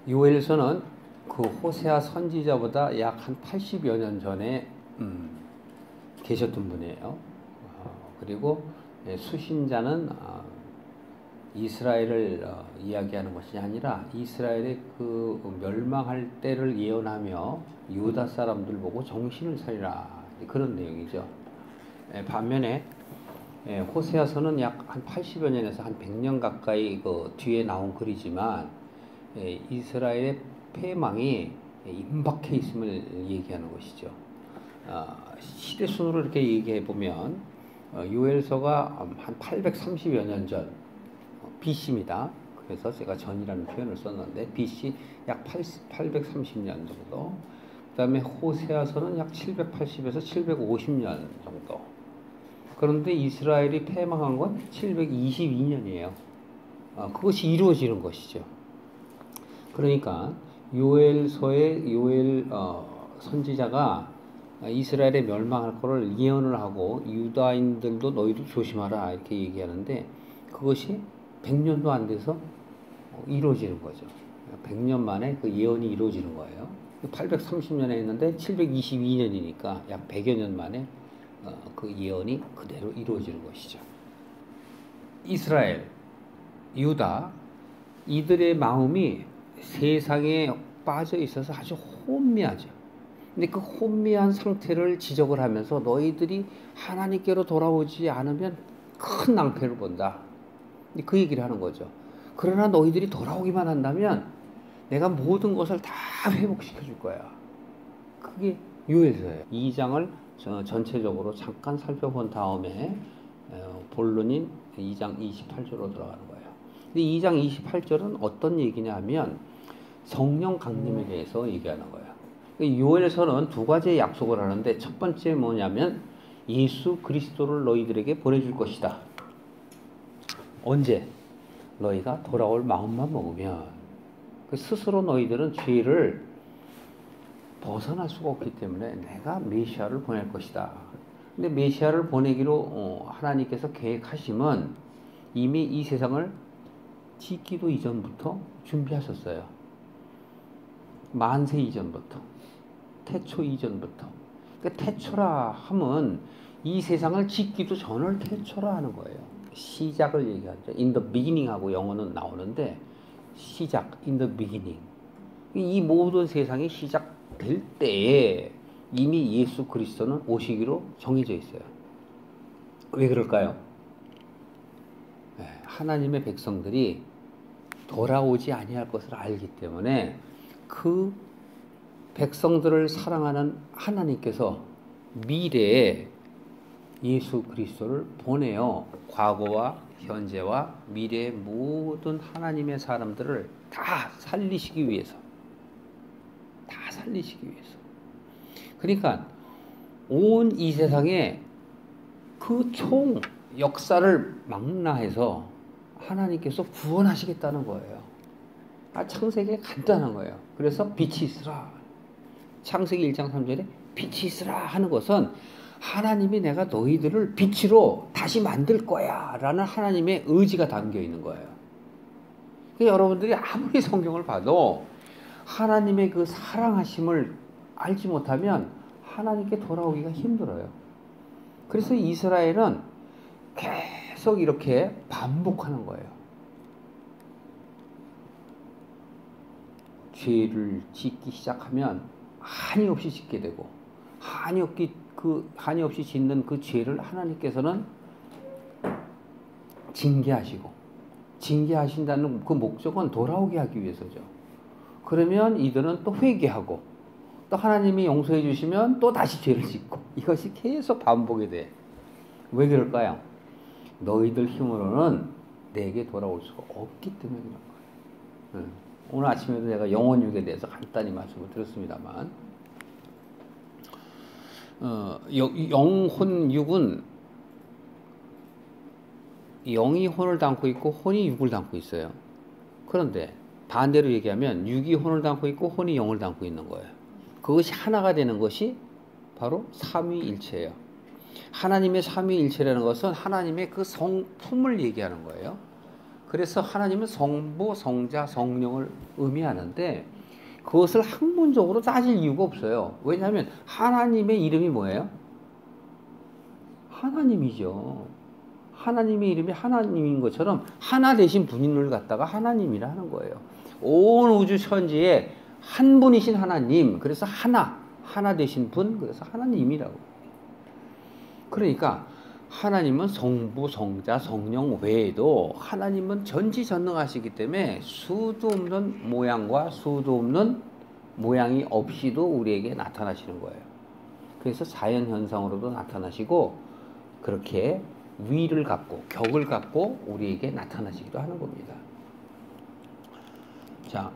요엘서는 그 호세아 선지자보다 약 한 80여 년 전에 계셨던 분이에요. 그리고 수신자는 이스라엘을 이야기하는 것이 아니라 이스라엘의 그 멸망할 때를 예언하며 유다 사람들 보고 정신을 차리라, 그런 내용이죠. 반면에 호세아서는 약 한 80여 년에서 한 100년 가까이 그 뒤에 나온 글이지만 이스라엘의 패망이 임박해 있음을 얘기하는 것이죠. 시대 순으로 이렇게 얘기해 보면 요엘서가 한 830여 년 전 BC입니다. 그래서 제가 전이라는 표현을 썼는데 BC 약 830년 정도. 그 다음에 호세아서는 약 780에서 750년 정도. 그런데 이스라엘이 패망한 건 722년이에요. 그것이 이루어지는 것이죠. 그러니까 요엘서의 요엘 선지자가 이스라엘에 멸망할 것을 예언을 하고 유다인들도 너희도 조심하라 이렇게 얘기하는데 그것이 100년도 안 돼서 이루어지는 거죠. 100년 만에 그 예언이 이루어지는 거예요. 830년에 했는데 722년이니까 약 100여 년 만에 그 예언이 그대로 이루어지는 것이죠. 이스라엘, 유다, 이들의 마음이 세상에 빠져 있어서 아주 혼미하죠. 근데 그 혼미한 상태를 지적을 하면서 너희들이 하나님께로 돌아오지 않으면 큰 낭패를 본다, 그 얘기를 하는 거죠. 그러나 너희들이 돌아오기만 한다면 내가 모든 것을 다 회복시켜 줄 거야. 그게 요엘서예요. 2장을 전체적으로 잠깐 살펴본 다음에 본론인 2장 28절로 들어가는 거예요. 근데 2장 28절은 어떤 얘기냐 하면 성령 강림에 대해서 얘기하는 거예요. 요엘서는 두 가지의 약속을 하는데 첫 번째 뭐냐면 예수 그리스도를 너희들에게 보내줄 것이다. 언제? 너희가 돌아올 마음만 먹으면. 스스로 너희들은 죄를 벗어날 수가 없기 때문에 내가 메시아를 보낼 것이다. 근데 메시아를 보내기로 하나님께서 계획하심은 이미 이 세상을 짓기도 이전부터 준비하셨어요. 만세 이전부터, 태초 이전부터. 그러니까 태초라 하면 이 세상을 짓기도 전을 태초라 하는 거예요. 시작을 얘기하죠. In the beginning 하고 영어는 나오는데 시작, in the beginning. 이 모든 세상이 시작될 때에 이미 예수 그리스도는 오시기로 정해져 있어요. 왜 그럴까요? 하나님의 백성들이 돌아오지 아니할 것을 알기 때문에 그 백성들을 사랑하는 하나님께서 미래에 예수 그리스도를 보내어 과거와 현재와 미래의 모든 하나님의 사람들을 다 살리시기 위해서, 그러니까 온 이 세상에 그 총 역사를 망라해서 하나님께서 구원하시겠다는 거예요. 창세기가 간단한 거예요. 그래서 빛이 있으라. 창세기 1장 3절에 빛이 있으라 하는 것은 하나님이 내가 너희들을 빛으로 다시 만들 거야 라는 하나님의 의지가 담겨 있는 거예요. 그러니까 여러분들이 아무리 성경을 봐도 하나님의 그 사랑하심을 알지 못하면 하나님께 돌아오기가 힘들어요. 그래서 이스라엘은 계속 이렇게 반복하는 거예요. 죄를 짓기 시작하면 한이 없이 짓게 되고 한이 없이 짓는 그 죄를 하나님께서는 징계하신다는 그 목적은 돌아오게 하기 위해서죠. 그러면 이들은 또 회개하고 또 하나님이 용서해 주시면 또 다시 죄를 짓고 이것이 계속 반복이 돼. 왜 그럴까요? 너희들 힘으로는 내게 돌아올 수가 없기 때문에 그런 거예요. 오늘 아침에도 제가 영혼육에 대해서 간단히 말씀을 드렸습니다만 영혼육은 영이 혼을 담고 있고 혼이 육을 담고 있어요. 그런데 반대로 얘기하면 육이 혼을 담고 있고 혼이 영을 담고 있는 거예요. 그것이 하나가 되는 것이 바로 삼위일체예요. 하나님의 삼위일체라는 것은 하나님의 그 성품을 얘기하는 거예요. 그래서 하나님은 성부, 성자, 성령을 의미하는데 그것을 학문적으로 따질 이유가 없어요. 왜냐하면 하나님의 이름이 뭐예요? 하나님이죠. 하나님의 이름이 하나님인 것처럼 하나 되신 분을 갖다가 하나님이라 하는 거예요. 온 우주 천지에 한 분이신 하나님, 그래서 하나 되신 분, 그래서 하나님이라고. 그러니까 하나님은 성부, 성자, 성령 외에도 하나님은 전지전능하시기 때문에 수도 없는 모양과 수도 없는 모양이 없이도 우리에게 나타나시는 거예요. 그래서 자연현상으로도 나타나시고 그렇게 위를 갖고 격을 갖고 우리에게 나타나시기도 하는 겁니다. 자,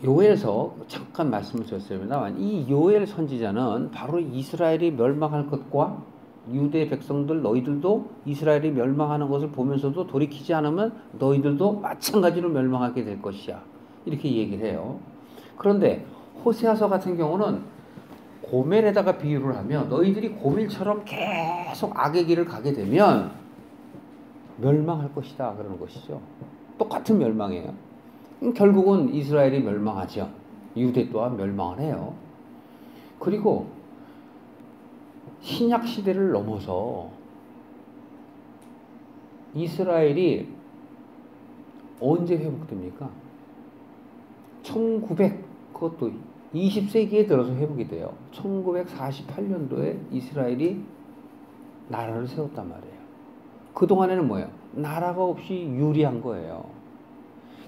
요엘서 잠깐 말씀을 드렸습니다만 이 요엘 선지자는 바로 이스라엘이 멸망할 것과 유대 백성들 너희들도 이스라엘이 멸망하는 것을 보면서도 돌이키지 않으면 너희들도 마찬가지로 멸망하게 될 것이야, 이렇게 얘기를 해요. 그런데 호세아서 같은 경우는 고멜에다가 비유를 하면 너희들이 고멜처럼 계속 악의 길을 가게 되면 멸망할 것이다 그러는 것이죠. 똑같은 멸망이에요. 결국은 이스라엘이 멸망하죠. 유대 또한 멸망을 해요. 그리고 신약 시대를 넘어서 이스라엘이 언제 회복됩니까? 그것도 20세기에 들어서 회복이 돼요. 1948년도에 이스라엘이 나라를 세웠단 말이에요. 그동안에는 뭐예요? 나라가 없이 유리한 거예요.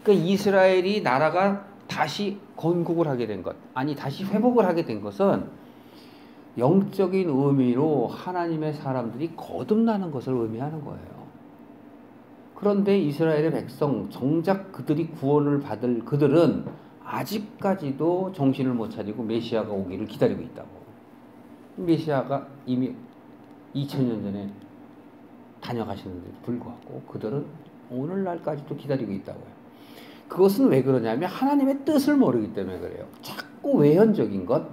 그러니까 이스라엘이 나라가 다시 건국을 하게 된 것, 아니 다시 회복을 하게 된 것은 영적인 의미로 하나님의 사람들이 거듭나는 것을 의미하는 거예요. 그런데 이스라엘의 백성, 정작 그들이 구원을 받을 그들은 아직까지도 정신을 못 차리고 메시아가 오기를 기다리고 있다고. 메시아가 이미 2000년 전에 다녀가셨는데도 불구하고 그들은 오늘날까지도 기다리고 있다고요. 그것은 왜 그러냐면 하나님의 뜻을 모르기 때문에 그래요. 자꾸 외현적인 것,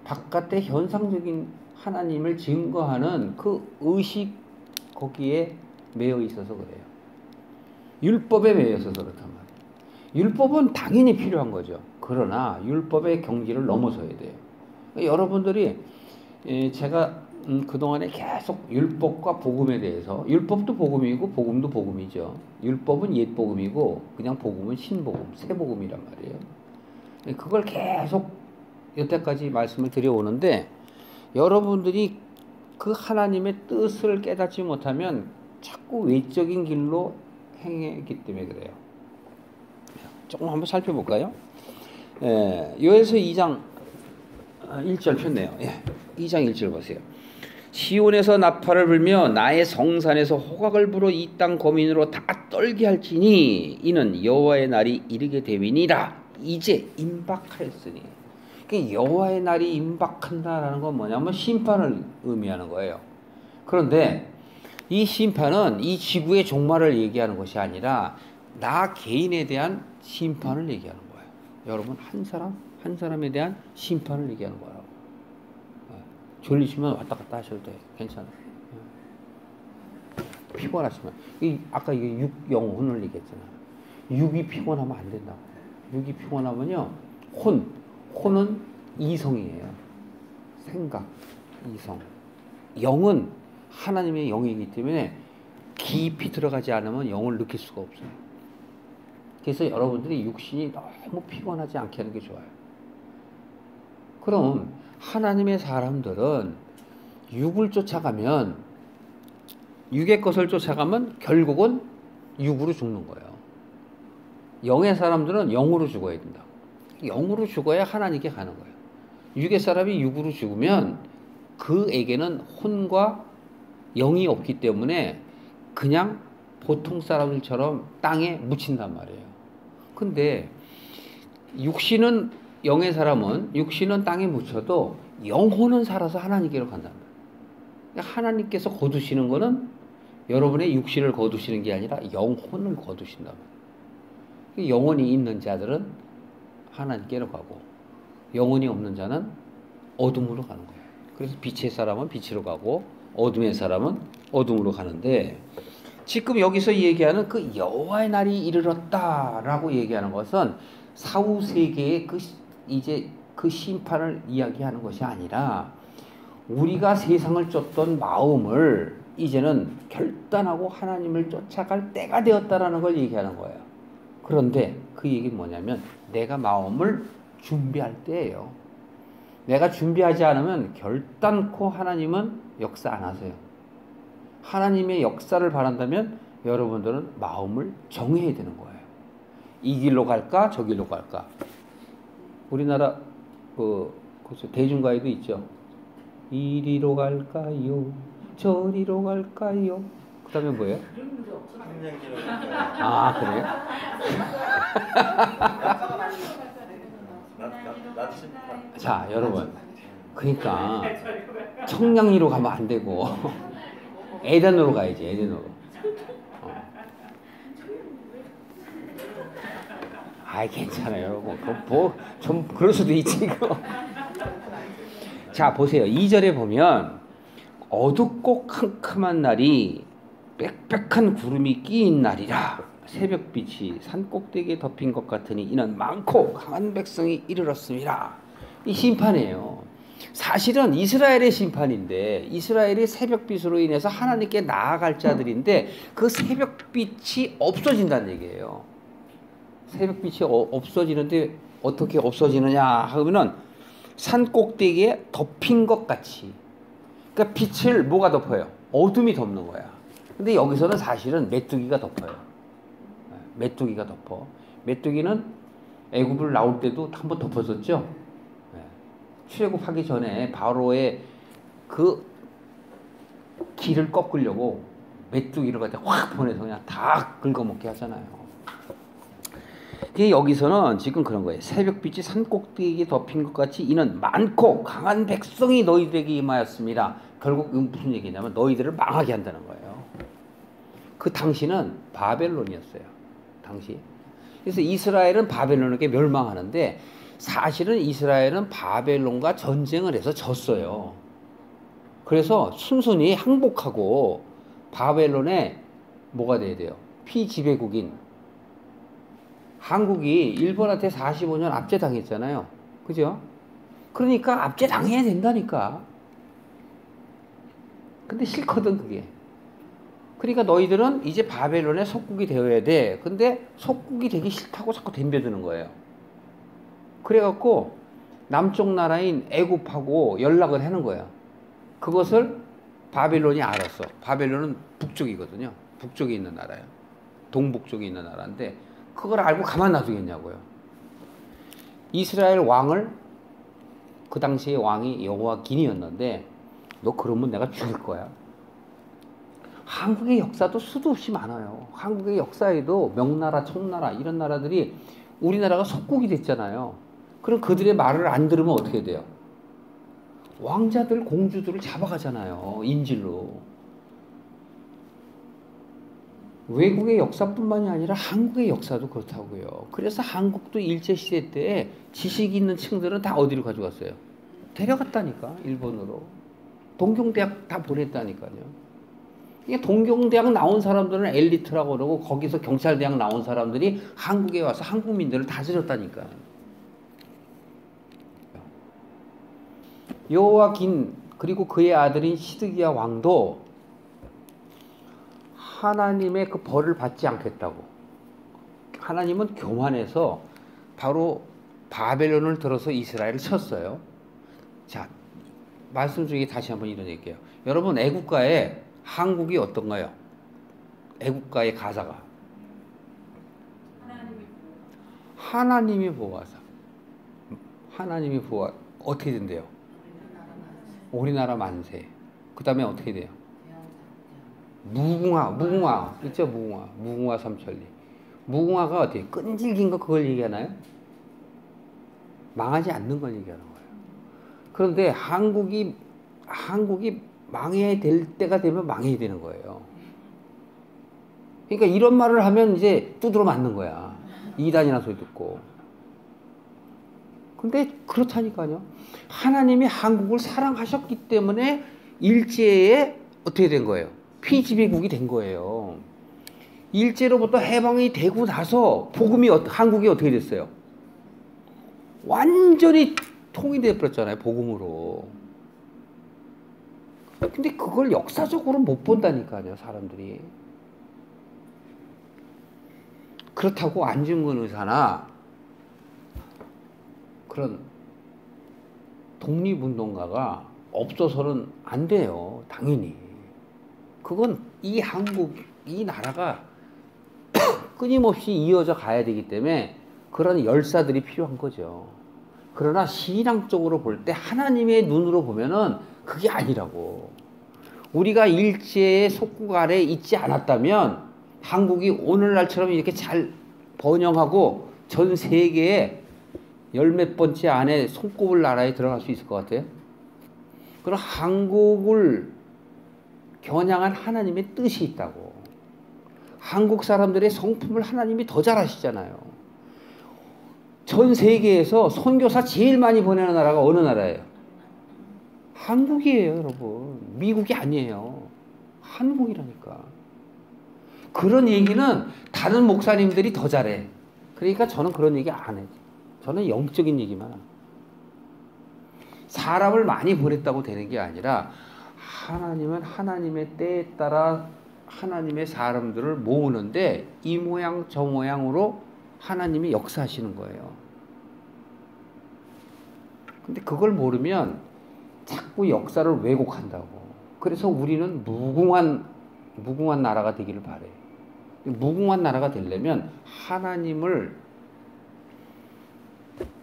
바깥의 현상적인 하나님을 증거하는 그 의식 거기에 매여 있어서 그래요. 율법에 매여 있어서 그렇단 말이에요. 율법은 당연히 필요한 거죠. 그러나 율법의 경지를 넘어서야 돼요. 여러분들이 제가 그동안에 계속 율법과 복음에 대해서, 율법도 복음이고 복음도 복음이죠. 율법은 옛 복음이고 그냥 복음은 신복음, 새 복음이란 말이에요. 그걸 계속 여태까지 말씀을 드려오는데 여러분들이 그 하나님의 뜻을 깨닫지 못하면 자꾸 외적인 길로 행했기 때문에 그래요. 조금 한번 살펴볼까요? 요에서 2장 1절 폈네요. 2장 1절 보세요. 시온에서 나팔을 불며 나의 성산에서 호각을 불어 이 땅 거민으로 다 떨게 할지니 이는 여호와의 날이 이르게 되리니라. 이제 임박하였으니. 그러니까 여호와의 날이 임박한다라는 건 뭐냐면 심판을 의미하는 거예요. 그런데 이 심판은 이 지구의 종말을 얘기하는 것이 아니라 나 개인에 대한 심판을 얘기하는 거예요. 여러분 한 사람에 대한 심판을 얘기하는 거라고. 졸리시면 왔다 갔다 하셔도 돼. 괜찮아요. 피곤하시면. 아까 이게 육, 영혼을 얘기했잖아요. 육이 피곤하면 안 된다고. 육이 피곤하면요. 혼은 이성이에요. 생각, 이성. 영은 하나님의 영이기 때문에 깊이 들어가지 않으면 영을 느낄 수가 없어요. 그래서 여러분들이 육신이 너무 피곤하지 않게 하는 게 좋아요. 그럼 하나님의 사람들은 육을 쫓아가면, 육의 것을 쫓아가면 결국은 육으로 죽는 거예요. 영의 사람들은 영으로 죽어야 된다. 영으로 죽어야 하나님께 가는 거예요. 육의 사람이 육으로 죽으면 그에게는 혼과 영이 없기 때문에 그냥 보통 사람들처럼 땅에 묻힌단 말이에요. 근데 육신은, 영의 사람은 육신은 땅에 묻혀도 영혼은 살아서 하나님께로 간단 말이에요. 그러니까 하나님께서 거두시는 거는 여러분의 육신을 거두시는 게 아니라 영혼을 거두신단 말이에요. 영혼이 있는 자들은 하나님께로 가고 영혼이 없는 자는 어둠으로 가는 거예요. 그래서 빛의 사람은 빛으로 가고 어둠의 사람은 어둠으로 가는데, 지금 여기서 얘기하는 그 여호와의 날이 이르렀다라고 얘기하는 것은 사후 세계의 이제 그 심판을 이야기하는 것이 아니라 우리가 세상을 쫓던 마음을 이제는 결단하고 하나님을 쫓아갈 때가 되었다라는 걸 얘기하는 거예요. 그런데 그 얘기는 뭐냐면 내가 마음을 준비할 때예요. 내가 준비하지 않으면 결단코 하나님은 역사 안 하세요. 하나님의 역사를 바란다면 여러분들은 마음을 정해야 되는 거예요. 이 길로 갈까 저 길로 갈까. 우리나라 대중가요도 있죠. 이리로 갈까요 저리로 갈까요. 그 다음에 뭐예요? 아 그래요? 자 여러분, 그러니까 청량리로 가면 안 되고 에덴으로 가야지. 에덴으로. 아이 괜찮아요 여러분. 좀 그럴 수도 있지 이거. 자 보세요. 2절에 보면 어둡고 캄캄한 날이 빽빽한 구름이 끼인 날이라 새벽빛이 산꼭대기에 덮인 것 같으니 이는 많고 강한 백성이 이르렀습니다. 이 심판이에요. 사실은 이스라엘의 심판인데 이스라엘이 새벽빛으로 인해서 하나님께 나아갈 자들인데 그 새벽빛이 없어진다는 얘기예요. 새벽빛이 없어지는데 어떻게 없어지느냐 하면은 산꼭대기에 덮인 것 같이. 그러니까 빛을 뭐가 덮어요? 어둠이 덮는 거야. 근데 여기서는 사실은 메뚜기가 덮어요. 메뚜기가 덮어. 메뚜기는 애굽을 나올 때도 한번 덮었었죠. 출애굽하기 전에 바로의 그 길을 꺾으려고 메뚜기를 갖다 확 보내서 그냥 다 긁어먹게 하잖아요. 여기서는 지금 그런 거예요. 새벽빛이 산꼭대기에 덮인 것 같이 이는 많고 강한 백성이 너희들에게 임하였습니다. 결국 이건 무슨 얘기냐면 너희들을 망하게 한다는 거예요. 그 당시는 바벨론이었어요. 당시. 그래서 이스라엘은 바벨론에게 멸망하는데 사실은 이스라엘은 바벨론과 전쟁을 해서 졌어요. 그래서 순순히 항복하고 바벨론에 뭐가 돼야 돼요? 피지배국인 한국이 일본한테 45년 압제당했잖아요. 그죠? 그러니까 압제당해야 된다니까. 근데 싫거든 그게. 그러니까 너희들은 이제 바벨론의 속국이 되어야 돼. 근데 속국이 되기 싫다고 자꾸 덤벼드는 거예요. 그래갖고 남쪽 나라인 애굽하고 연락을 하는 거예요. 그것을 바벨론이 알았어. 바벨론은 북쪽이거든요. 북쪽에 있는 나라예요. 동북쪽에 있는 나라인데 그걸 알고 가만 놔두겠냐고요. 이스라엘 왕을 그 당시에 왕이 여호와긴이었는데 너 그러면 내가 죽일 거야. 한국의 역사도 수도 없이 많아요. 한국의 역사에도 명나라, 청나라 이런 나라들이 우리나라가 속국이 됐잖아요. 그럼 그들의 말을 안 들으면 어떻게 돼요? 왕자들, 공주들을 잡아가잖아요. 인질로. 외국의 역사뿐만이 아니라 한국의 역사도 그렇다고요. 그래서 한국도 일제시대 때 지식 있는 층들은 다 어디로 가져갔어요? 데려갔다니까. 일본으로. 동경대학 다 보냈다니까요. 이게 동경대학 나온 사람들은 엘리트라고 그러고 거기서 경찰대학 나온 사람들이 한국에 와서 한국민들을 다스렸다니까. 여호와긴 그리고 그의 아들인 시드기야 왕도 하나님의 그 벌을 받지 않겠다고. 하나님은 교만해서 바로 바벨론을 들어서 이스라엘을 쳤어요. 자, 말씀 중에 다시 한번 이런 얘기해요. 여러분 애국가에 한국이 어떤가요? 애국가의 가사가 하나님이 보호하사. 하나님이 보호 어떻게 된대요? 우리나라 만세. 그 다음에 어떻게 돼요? 무궁화 있죠? 무궁화 삼천리. 무궁화가 어떻게 끈질긴 거 그걸 얘기하나요? 망하지 않는 걸 얘기하는 거예요. 그런데 한국이 망해야 될 때가 되면 망해야 되는 거예요. 그러니까 이런 말을 하면 이제 두드러 맞는 거야. 이단이나 소리 듣고. 근데 그렇다니까요. 하나님이 한국을 사랑하셨기 때문에 일제에 어떻게 된 거예요? 피지배국이 된 거예요. 일제로부터 해방이 되고 나서 복음이 한국이 어떻게 됐어요? 완전히 통일돼 버렸잖아요, 복음으로. 근데 그걸 역사적으로 못 본다니까요, 사람들이. 그렇다고 안중근 의사나 그런 독립운동가가 없어서는 안 돼요, 당연히. 그건 이 한국, 이 나라가 끊임없이 이어져 가야 되기 때문에 그런 열사들이 필요한 거죠. 그러나 신앙적으로 볼 때 하나님의 눈으로 보면은 그게 아니라고. 우리가 일제의 속국 아래 있지 않았다면 한국이 오늘날처럼 이렇게 잘 번영하고 전 세계에 열 몇 번째 안에 손꼽을 나라에 들어갈 수 있을 것 같아요. 그럼 한국을 겨냥한 하나님의 뜻이 있다고. 한국 사람들의 성품을 하나님이 더 잘 아시잖아요. 전 세계에서 선교사 제일 많이 보내는 나라가 어느 나라예요? 한국이에요, 여러분. 미국이 아니에요. 한국이라니까. 그런 얘기는 다른 목사님들이 더 잘해. 그러니까 저는 그런 얘기 안 해요. 저는 영적인 얘기만 합니다. 사람을 많이 보냈다고 되는 게 아니라 하나님은 하나님의 때에 따라 하나님의 사람들을 모으는데 이 모양 저 모양으로 하나님이 역사하시는 거예요. 근데 그걸 모르면 자꾸 역사를 왜곡한다고. 그래서 우리는 무궁한 나라가 되기를 바래. 무궁한 나라가 되려면 하나님을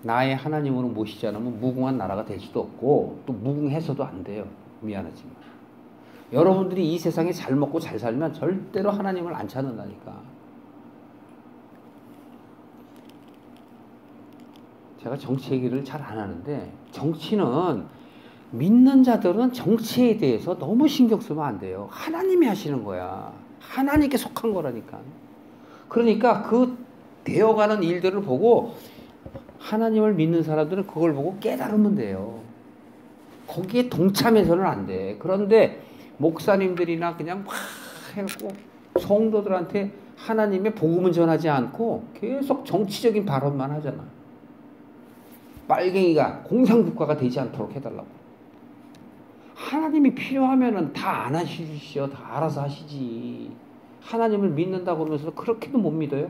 나의 하나님으로 모시지 않으면 무궁한 나라가 될 수도 없고 또 무궁해서도 안 돼요. 미안하지만. 여러분들이 이 세상에 잘 먹고 잘 살면 절대로 하나님을 안 찾는다니까. 제가 정치 얘기를 잘 안 하는데 정치는 믿는 자들은 정치에 대해서 너무 신경 쓰면 안 돼요. 하나님이 하시는 거야. 하나님께 속한 거라니까. 그러니까 그 되어가는 일들을 보고 하나님을 믿는 사람들은 그걸 보고 깨달으면 돼요. 거기에 동참해서는 안 돼. 그런데 목사님들이나 그냥 막 해갖고 성도들한테 하나님의 복음은 전하지 않고 계속 정치적인 발언만 하잖아. 빨갱이가 공산국가가 되지 않도록 해달라고. 하나님이 필요하면은 다 안 하시죠. 다 알아서 하시지. 하나님을 믿는다고 그러면서 그렇게도 못 믿어요?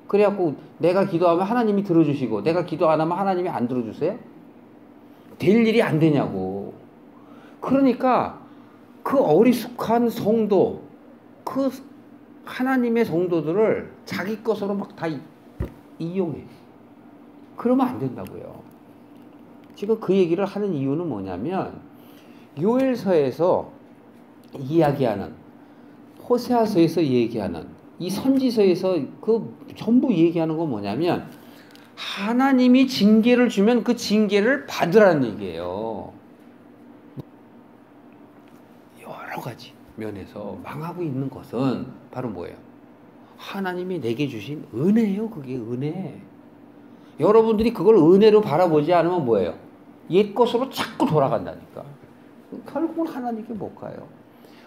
그래갖고 내가 기도하면 하나님이 들어주시고 내가 기도 안 하면 하나님이 안 들어주세요? 될 일이 안 되냐고. 그러니까 그 어리숙한 성도, 그 하나님의 성도들을 자기 것으로 막 다 이용해. 그러면 안 된다고요. 지금 그 얘기를 하는 이유는 뭐냐면 요엘서에서 이야기하는, 호세아서에서 얘기하는, 이 선지서에서 그 전부 얘기하는 건 뭐냐면 하나님이 징계를 주면 그 징계를 받으라는 얘기예요. 여러 가지 면에서 망하고 있는 것은 바로 뭐예요? 하나님이 내게 주신 은혜예요. 그게 은혜. 여러분들이 그걸 은혜로 바라보지 않으면 뭐예요? 옛 것으로 자꾸 돌아간다니까. 결국은 하나님께 못 가요.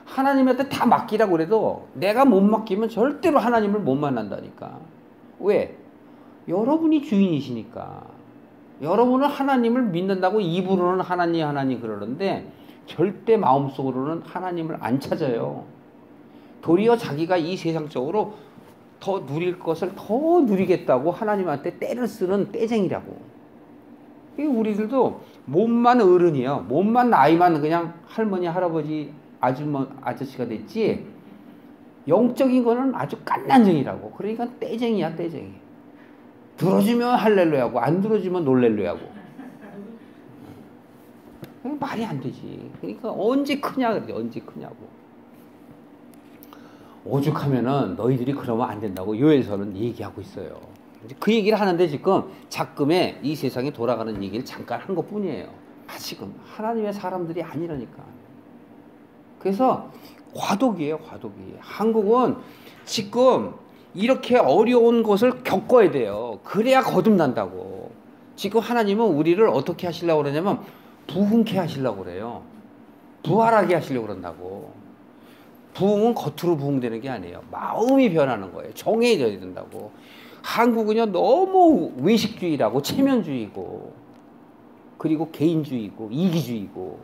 하나님한테 다 맡기라고 그래도 내가 못 맡기면 절대로 하나님을 못 만난다니까. 왜? 여러분이 주인이시니까. 여러분은 하나님을 믿는다고 입으로는 하나님 그러는데 절대 마음속으로는 하나님을 안 찾아요. 도리어 자기가 이 세상적으로 더 누릴 것을 더 누리겠다고 하나님한테 때를 쓰는 떼쟁이라고. 우리들도 몸만 어른이에요. 몸만 나이만 그냥 할머니, 할아버지, 아저씨가 됐지 영적인 거는 아주 깐난쟁이라고. 그러니까 떼쟁이야, 떼쟁이. 들어주면 할렐루야고 안 들어주면 놀렐루야고. 말이 안 되지. 그러니까 언제 크냐 그래. 언제 크냐고. 오죽하면은 너희들이 그러면 안 된다고 요엘서는 얘기하고 있어요. 그 얘기를 하는데 지금 작금에 이 세상에 돌아가는 얘기를 잠깐 한 것뿐이에요. 지금 하나님의 사람들이 아니라니까. 그래서 과도기예요, 과도기. 한국은 지금 이렇게 어려운 것을 겪어야 돼요. 그래야 거듭난다고. 지금 하나님은 우리를 어떻게 하시려고 그러냐면 부흥케 하시려고 그래요. 부활하게 하시려고 그런다고. 부흥은 겉으로 부흥되는 게 아니에요. 마음이 변하는 거예요. 정해져야 된다고. 한국은요 너무 외식주의라고 체면주의고 그리고 개인주의고 이기주의고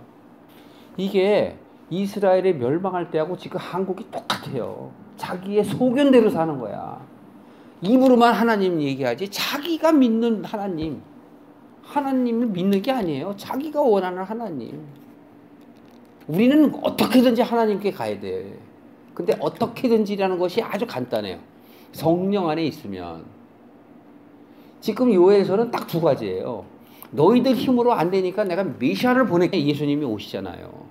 이게 이스라엘이 멸망할 때하고 지금 한국이 똑같아요. 자기의 소견대로 사는 거야. 입으로만 하나님 얘기하지 자기가 믿는 하나님을 믿는 게 아니에요. 자기가 원하는 하나님. 우리는 어떻게든지 하나님께 가야 돼. 근데 어떻게든지라는 것이 아주 간단해요. 성령 안에 있으면. 지금 요엘서는 딱 두 가지예요. 너희들 힘으로 안 되니까 내가 메시아를 보낼게. 예수님이 오시잖아요.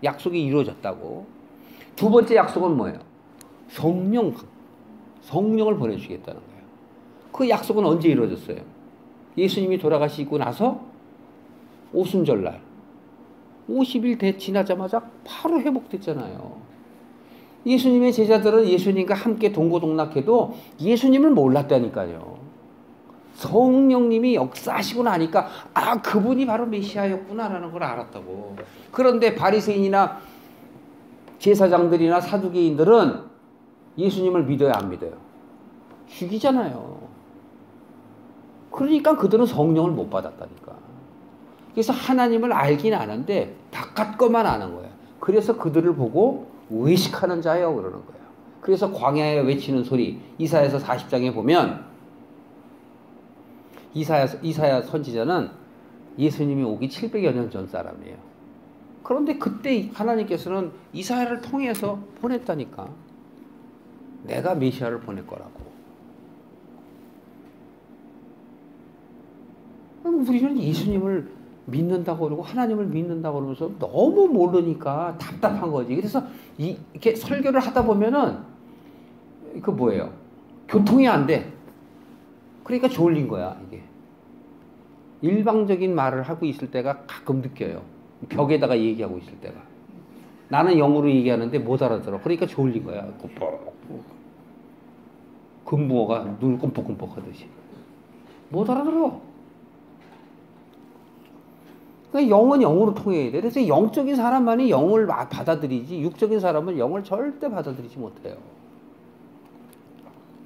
약속이 이루어졌다고. 두 번째 약속은 뭐예요? 성령을 보내주겠다는 거예요. 그 약속은 언제 이루어졌어요? 예수님이 돌아가시고 나서 오순절날 50일 지나자마자 바로 회복됐잖아요. 예수님의 제자들은 예수님과 함께 동고동락해도 예수님을 몰랐다니까요. 성령님이 역사하시고 나니까 아 그분이 바로 메시아였구나라는 걸 알았다고. 그런데 바리새인이나 제사장들이나 사두개인들은 예수님을 믿어요 안 믿어요? 죽이잖아요. 그러니까 그들은 성령을 못 받았다니까. 그래서 하나님을 알긴 아는데 바깥 것만 아는 거예요. 그래서 그들을 보고 외식하는 자여 그러는 거예요. 그래서 광야에 외치는 소리 이사야서 40장에 보면 이사야 선지자는 예수님이 오기 700여 년 전 사람이에요. 그런데 그때 하나님께서는 이사야를 통해서 보냈다니까. 내가 메시아를 보낼 거라고. 우리는 예수님을 믿는다고 그러고 하나님을 믿는다고 그러면서 너무 모르니까 답답한 거지. 그래서 이렇게 설교를 하다 보면은 그 뭐예요? 교통이 안 돼. 그러니까 졸린 거야 이게. 일방적인 말을 하고 있을 때가 가끔 느껴요. 벽에다가 얘기하고 있을 때가. 나는 영어로 얘기하는데 못 알아들어. 그러니까 졸린 거야. 금붕어가 눈을 끔뻑끔뻑 하듯이. 못 알아들어. 그러니까 영은 영으로 통해야 돼. 그래서 영적인 사람만이 영을 받아들이지 육적인 사람은 영을 절대 받아들이지 못해요.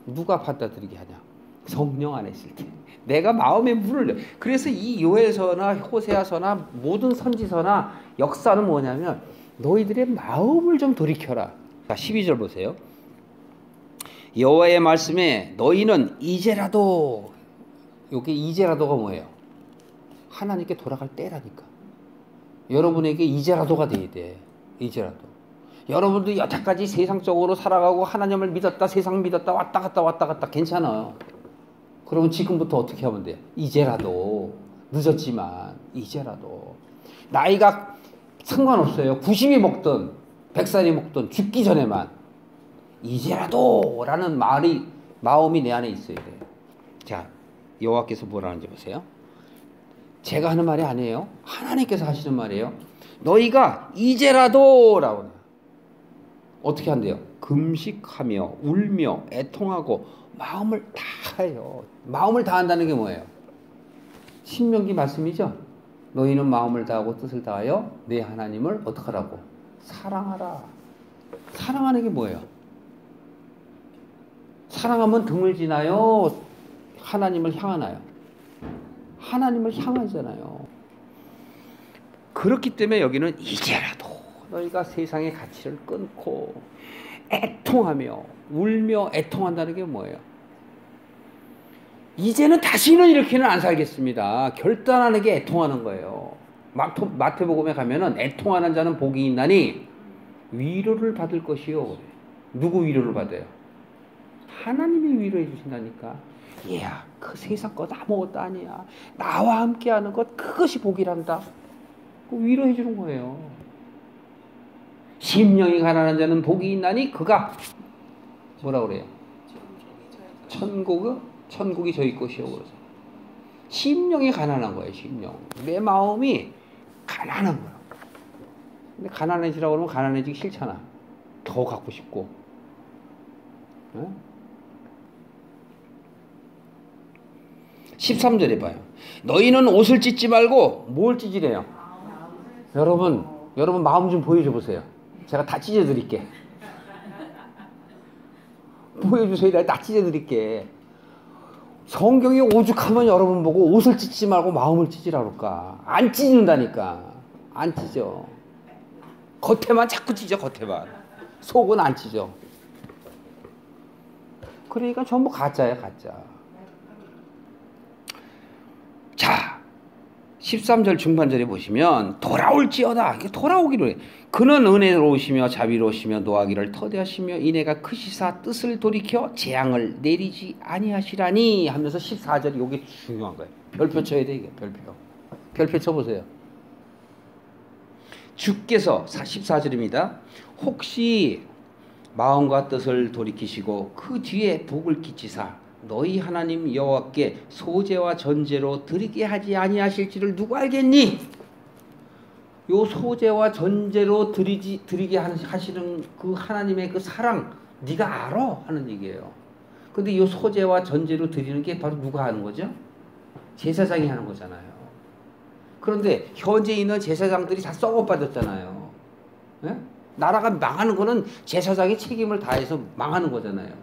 누가 받아들이게 하냐? 성령 안에 있을 때. 내가 마음에 물을 내. 그래서 이 요엘서나 호세아서나 모든 선지서나 역사는 뭐냐면 너희들의 마음을 좀 돌이켜라. 자, 12절 보세요. 여호와의 말씀에 너희는 이제라도, 여기 이제라도가 뭐예요? 하나님께 돌아갈 때라니까. 여러분에게 이제라도가 돼야 돼. 이제라도. 여러분도 여태까지 세상적으로 살아가고 하나님을 믿었다 세상 믿었다 왔다 갔다 괜찮아요. 그러면 지금부터 어떻게 하면 돼요? 이제라도. 늦었지만 이제라도. 나이가 상관없어요. 90이 먹든 100살이 먹든 죽기 전에만 이제라도 라는 마음이 내 안에 있어야 돼요. 자, 여호와께서 뭐라는지 보세요. 제가 하는 말이 아니에요. 하나님께서 하시는 말이에요. 너희가 이제라도 라고. 어떻게 한대요? 금식하며 울며 애통하고 마음을 다해요. 마음을 다한다는 게 뭐예요? 신명기 말씀이죠. 너희는 마음을 다하고 뜻을 다하여 내 하나님을 어떻게 하라고? 사랑하라. 사랑하는 게 뭐예요? 사랑하면 등을 지나요? 하나님을 향하나요? 하나님을 향하잖아요. 그렇기 때문에 여기는 이제라도 너희가 세상의 가치를 끊고 애통하며 울며 애통한다는 게 뭐예요? 이제는 다시는 이렇게는 안 살겠습니다. 결단하는 게 애통하는 거예요. 마태복음에 가면은 애통하는 자는 복이 있나니 위로를 받을 것이요. 누구 위로를 받아요? 하나님이 위로해 주신다니까. 이야, 그 세상 것 아무것도 아니야. 나와 함께하는 것 그것이 복이란다. 위로해 주는 거예요. 심령이 가난한 자는 복이 있나니 그가 뭐라 그래요? 천국이 저희 것이요. 그래서 심령이 가난한 거예요. 심령. 내 마음이 가난한 거야. 근데 가난해지라고 그러면 가난해지기 싫잖아. 더 갖고 싶고. 네? 13절에 봐요. 너희는 옷을 찢지 말고 뭘 찢으래요? 여러분 마음 좀 보여줘 보세요. 제가 다 찢어드릴게. 보여주세요. 내가 다 찢어드릴게. 성경이 오죽하면 여러분 보고 옷을 찢지 말고 마음을 찢으라 그럴까. 안 찢는다니까. 안 찢어. 겉에만 자꾸 찢어. 겉에만. 속은 안 찢어. 그러니까 전부 가짜야, 가짜. 자, 13절 중반절에 보시면 돌아올지어다. 돌아오기로 해. 그는 은혜로우시며 자비로우시며 노하기를 터대하시며 인애가 크시사 뜻을 돌이켜 재앙을 내리지 아니하시라니 하면서 14절이 이게 중요한 거예요. 별표 쳐야 돼, 이게. 별표. 별표 쳐보세요. 주께서 14절입니다. 혹시 마음과 뜻을 돌이키시고 그 뒤에 복을 끼치사 너희 하나님 여호와께 소제와 전제로 드리게 하지 아니하실지를 누가 알겠니? 요 소제와 전제로 드리게 하시는 그 하나님의 그 사랑 네가 알아? 하는 얘기예요. 근데 요 소제와 전제로 드리는 게 바로 누가 하는 거죠? 제사장이 하는 거잖아요. 그런데 현재 있는 제사장들이 다 썩어 빠졌잖아요. 예? 나라가 망하는 거는 제사장이 책임을 다해서 망하는 거잖아요.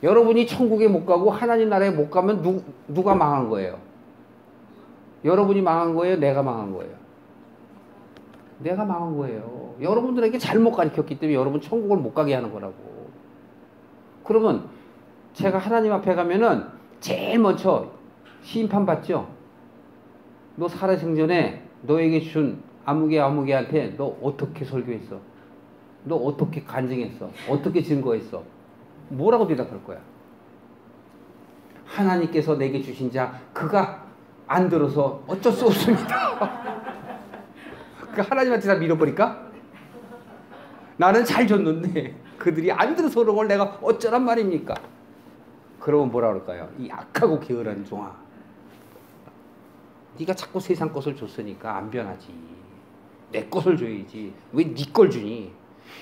여러분이 천국에 못 가고 하나님 나라에 못 가면 누가 망한 거예요? 여러분이 망한 거예요? 내가 망한 거예요? 내가 망한 거예요. 여러분들에게 잘못 가르쳤기 때문에 여러분 천국을 못 가게 하는 거라고. 그러면 제가 하나님 앞에 가면은 제일 먼저 심판 받죠? 너 살아생전에 너에게 준 아무개한테 너 어떻게 설교했어? 너 어떻게 간증했어? 어떻게 증거했어? 뭐라고 대답할 거야? 하나님께서 내게 주신 자 그가 안 들어서 어쩔 수 없습니다. 그 하나님한테 다 밀어버릴까? 나는 잘 줬는데 그들이 안 들어서 그런 걸 내가 어쩌란 말입니까? 그러면 뭐라 그럴까요? 이 악하고 게으른 종아, 네가 자꾸 세상 것을 줬으니까 안 변하지. 내 것을 줘야지. 왜 네 걸 주니?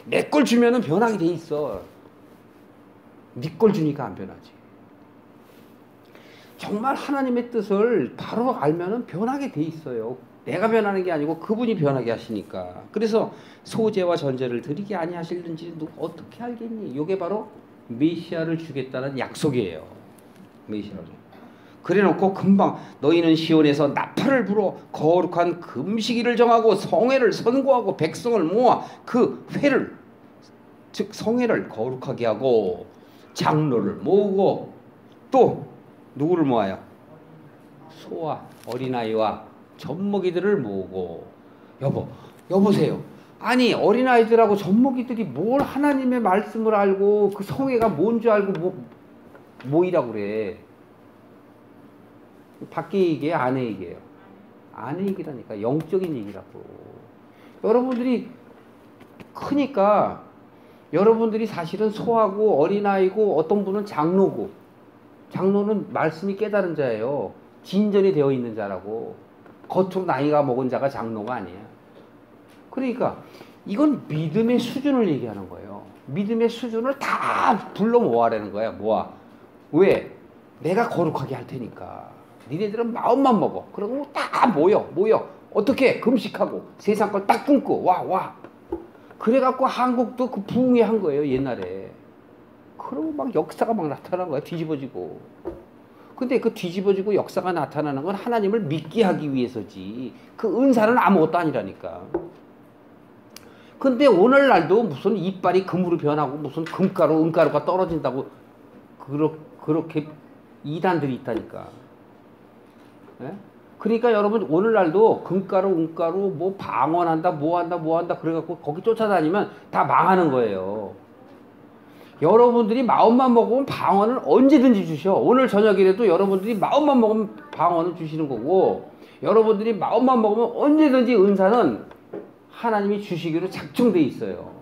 내 걸 주면은 변하게 돼 있어. 네 걸 주니까 안 변하지. 정말 하나님의 뜻을 바로 알면은 변하게 돼 있어요. 내가 변하는 게 아니고 그분이 변하게 하시니까. 그래서 소제와 전제를 드리게 아니하실는지 어떻게 알겠니? 이게 바로 메시아를 주겠다는 약속이에요. 메시아를. 그래놓고 금방 너희는 시온에서 나팔을 불어 거룩한 금식일을 정하고 성회를 선고하고 백성을 모아 그 회를 즉 성회를 거룩하게 하고 장로를 모으고 또 누구를 모아요? 소와 어린아이와 젖먹이들을 모으고. 여보세요. 아니 어린아이들하고 젖먹이들이 뭘 하나님의 말씀을 알고 그 성회가 뭔지 알고 모이라고 그래. 밖에 얘기해요? 안에 얘기해요? 안에 얘기라니까. 영적인 얘기라고. 여러분들이 크니까 여러분들이 사실은 소하고 어린아이고 어떤 분은 장로고, 장로는 말씀이 깨달은 자예요. 진전이 되어 있는 자라고. 겉으로 나이가 먹은 자가 장로가 아니야. 그러니까 이건 믿음의 수준을 얘기하는 거예요. 믿음의 수준을 다 불러 모아라는 거야. 모아. 왜? 내가 거룩하게 할 테니까. 니네들은 마음만 먹어. 그러고 다 모여. 어떻게? 금식하고 세상 걸 딱 끊고 와. 그래갖고 한국도 그 부흥회 한 거예요. 옛날에. 그러고 막 역사가 막 나타난 거야. 뒤집어지고. 근데 그 뒤집어지고 역사가 나타나는 건 하나님을 믿게 하기 위해서지. 그 은사는 아무것도 아니라니까. 근데 오늘날도 무슨 이빨이 금으로 변하고 무슨 금가루, 은가루가 떨어진다고 그렇게 이단들이 있다니까. 예? 그러니까 여러분 오늘날도 금가루, 은가루 뭐 방언한다, 뭐한다 그래갖고 거기 쫓아다니면 다 망하는 거예요. 여러분들이 마음만 먹으면 방언을 언제든지 주셔. 오늘 저녁이라도 여러분들이 마음만 먹으면 방언을 주시는 거고, 여러분들이 마음만 먹으면 언제든지 은사는 하나님이 주시기로 작정돼 있어요.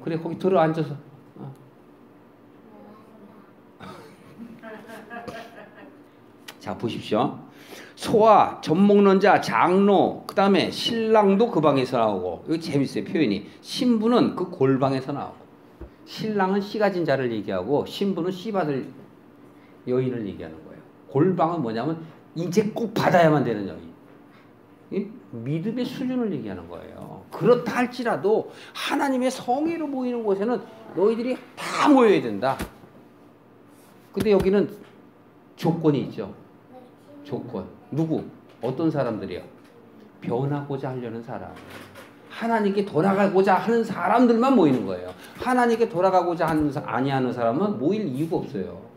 그래 거기 들어 앉아서. 자 보십시오. 소와 젖 먹는 자, 장로, 그 다음에 신랑도 그 방에서 나오고. 이거 재밌어요. 표현이. 신부는 그 골방에서 나오고, 신랑은 씨 가진 자를 얘기하고 신부는 씨 받을 여인을 얘기하는 거예요. 골방은 뭐냐면 이제 꼭 받아야만 되는 여인. 이 믿음의 수준을 얘기하는 거예요. 그렇다 할지라도 하나님의 성의로 모이는 곳에는 너희들이 다 모여야 된다. 근데 여기는 조건이 있죠. 조건. 누구? 어떤 사람들이요? 변하고자 하려는 사람. 하나님께 돌아가고자 하는 사람들만 모이는 거예요. 하나님께 돌아가고자 아니하는 사람은 모일 이유가 없어요.